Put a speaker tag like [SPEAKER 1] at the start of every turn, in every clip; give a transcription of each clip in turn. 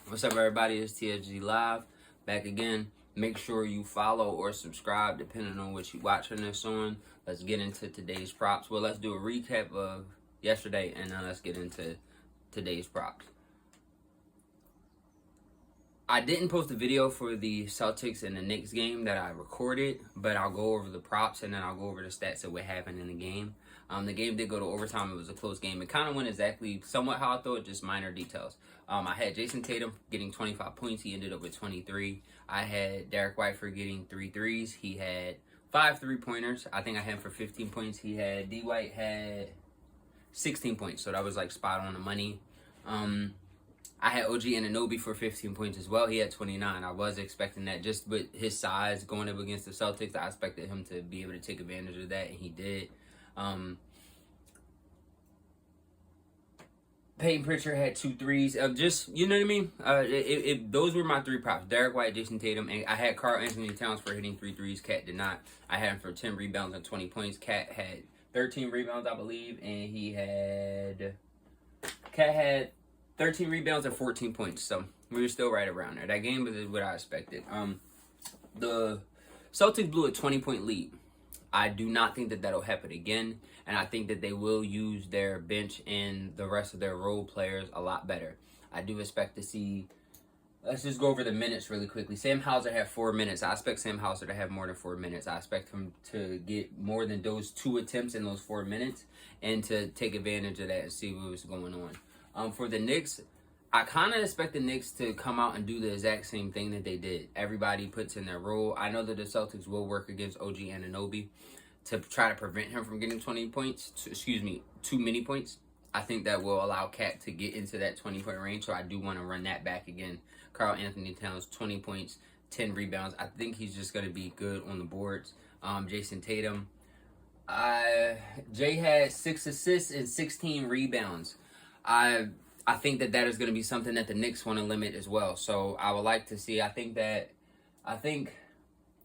[SPEAKER 1] What's up, everybody? It's TSGLIVE back again. Make sure you follow or subscribe depending on what you watching this on. Let's get into today's props. Well, let's do a recap of yesterday and then let's get into today's props. I didn't post a video for the Celtics and the Knicks game that I recorded, but I'll go over the props and then I'll go over the stats of what happened in the game. The game did go to overtime. It was a close game. It kind of went exactly somewhat how I thought, just minor details. I had Jason Tatum getting 25 points. He ended up with 23. I had Derek White for getting 3 threes. He had 5 3-pointers. I think I had him for 15 points. D. White had 16 points, so that was like spot on the money. I had OG Anunoby for 15 points as well. He had 29. I was expecting that just with his size going up against the Celtics. I expected him to be able to take advantage of that, and he did. Peyton Pritchard had 2 threes. Just, you know what I mean? Those were my 3 props. Derek White, Jason Tatum, and I had Karl Anthony Towns for hitting 3 threes. Cat did not. I had him for 10 rebounds and 20 points. Cat had 13 rebounds, I believe, and Cat had 13 rebounds and 14 points, so we were still right around there. That game was what I expected. The Celtics blew a 20-point lead. I do not think that that'll happen again, and I think that they will use their bench and the rest of their role players a lot better. I do expect to see, let's just go over the minutes really quickly. Sam Hauser had 4 minutes. I expect Sam Hauser to have more than 4 minutes. I expect him to get more than those 2 attempts in those 4 minutes and to take advantage of that and see what was going on. For the Knicks, I kind of expect the Knicks to come out and do the exact same thing that they did. Everybody puts in their role. I know that the Celtics will work against OG Anunoby to try to prevent him from getting 20 points. Too many points. I think that will allow Cat to get into that 20-point range, so I do want to run that back again. Karl Anthony Towns, 20 points, 10 rebounds. I think he's just going to be good on the boards. Jason Tatum. Jay had 6 assists and 16 rebounds. I think that is going to be something that the Knicks want to limit as well. So I would like to see. I think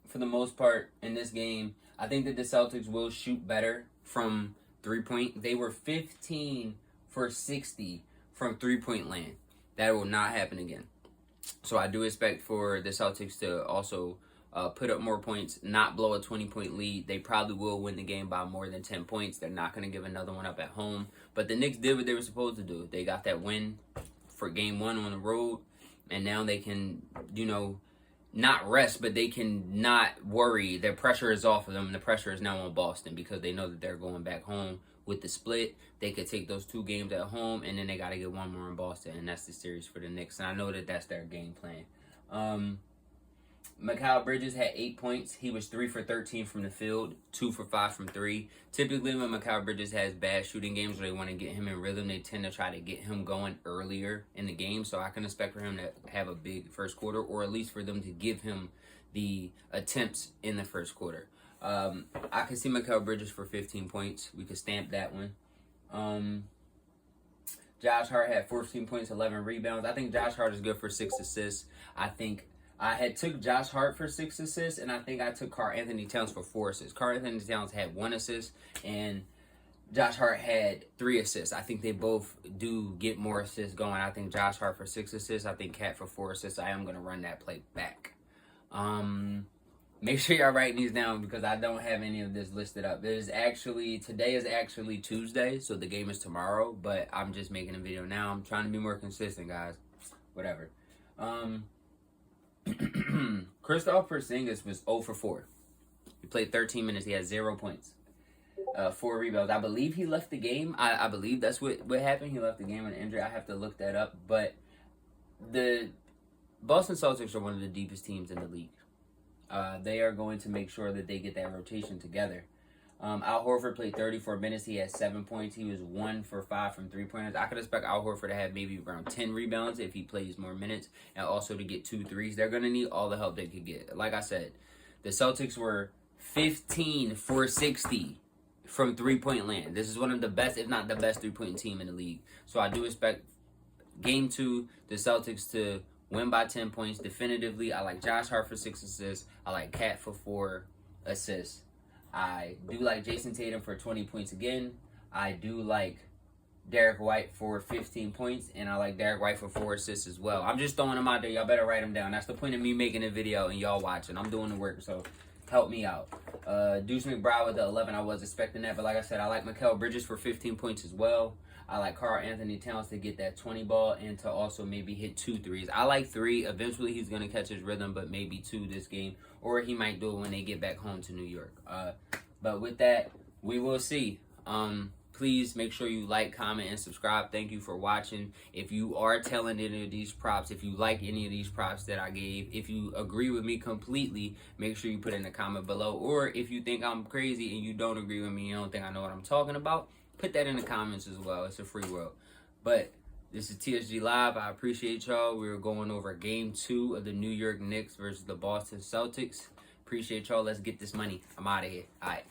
[SPEAKER 1] for the most part in this game, I think that the Celtics will shoot better from 3-point. They were 15 for 60 from 3-point land. That will not happen again. So I do expect for the Celtics to also put up more points, not blow a 20-point lead. They probably will win the game by more than 10 points. They're not going to give another one up at home. But the Knicks did what they were supposed to do. They got that win for game 1 on the road, and now they can, not rest, but they can not worry. Their pressure is off of them, and the pressure is now on Boston because they know that they're going back home with the split. They could take those 2 games at home, and then they got to get 1 more in Boston, and that's the series for the Knicks. And I know that that's their game plan. Mikal Bridges had 8 points. He was 3 for 13 from the field, 2 for 5 from 3. Typically, when Mikal Bridges has bad shooting games where they want to get him in rhythm, they tend to try to get him going earlier in the game. So I can expect for him to have a big first quarter, or at least for them to give him the attempts in the first quarter. I can see Mikal Bridges for 15 points. We could stamp that one. Josh Hart had 14 points, 11 rebounds. I think Josh Hart is good for 6 assists. I had took Josh Hart for 6 assists, and I think I took Karl Anthony Towns for 4 assists. Karl Anthony Towns had 1 assist, and Josh Hart had 3 assists. I think they both do get more assists going. I think Josh Hart for 6 assists. I think Cat for 4 assists. I am going to run that play back. Make sure y'all write these down because I don't have any of this listed up. Today is actually Tuesday, so the game is tomorrow, but I'm just making a video now. I'm trying to be more consistent, guys. Whatever. Kristaps Porzingis was 0 for 4. He played 13 minutes. He had 0 points. 4 rebounds. I believe he left the game. I believe that's what happened. He left the game with an injury. I have to look that up. But the Boston Celtics are one of the deepest teams in the league. They are going to make sure that they get that rotation together. Al Horford played 34 minutes. He had 7 points. He was 1 for 5 from 3-pointers. I could expect Al Horford to have maybe around 10 rebounds if he plays more minutes, and also to get 2 threes. They're going to need all the help they could get. Like I said, the Celtics were 15 for 60 from 3-point land. This is one of the best, if not the best, 3-point team in the league. So I do expect game 2, the Celtics to win by 10 points definitively. I like Josh Hart for 6 assists. I like Cat for 4 assists. I do like Jason Tatum for 20 points again. I do like Derek White for 15 points, and I like Derek White for 4 assists as well. I'm just throwing them out there. Y'all better write them down. That's the point of me making a video and y'all watching. I'm doing the work, so help me out. Deuce McBride with the 11. I was expecting that, but like I said, I like Mikal Bridges for 15 points as well. I like Karl Anthony Towns to get that 20 ball and to also maybe hit 2 threes. I like 3. Eventually, he's going to catch his rhythm, but maybe 2 this game. Or he might do it when they get back home to New York. But with that, we will see. Please make sure you like, comment, and subscribe. Thank you for watching. If you are telling any of these props, if you like any of these props that I gave, if you agree with me completely, make sure you put in a comment below. Or if you think I'm crazy and you don't agree with me, you don't think I know what I'm talking about, put that in the comments as well. It's a free world. But this is TSG Live. I appreciate y'all. We were going over game 2 of the New York Knicks versus the Boston Celtics. Appreciate y'all. Let's get this money. I'm out of here. All right.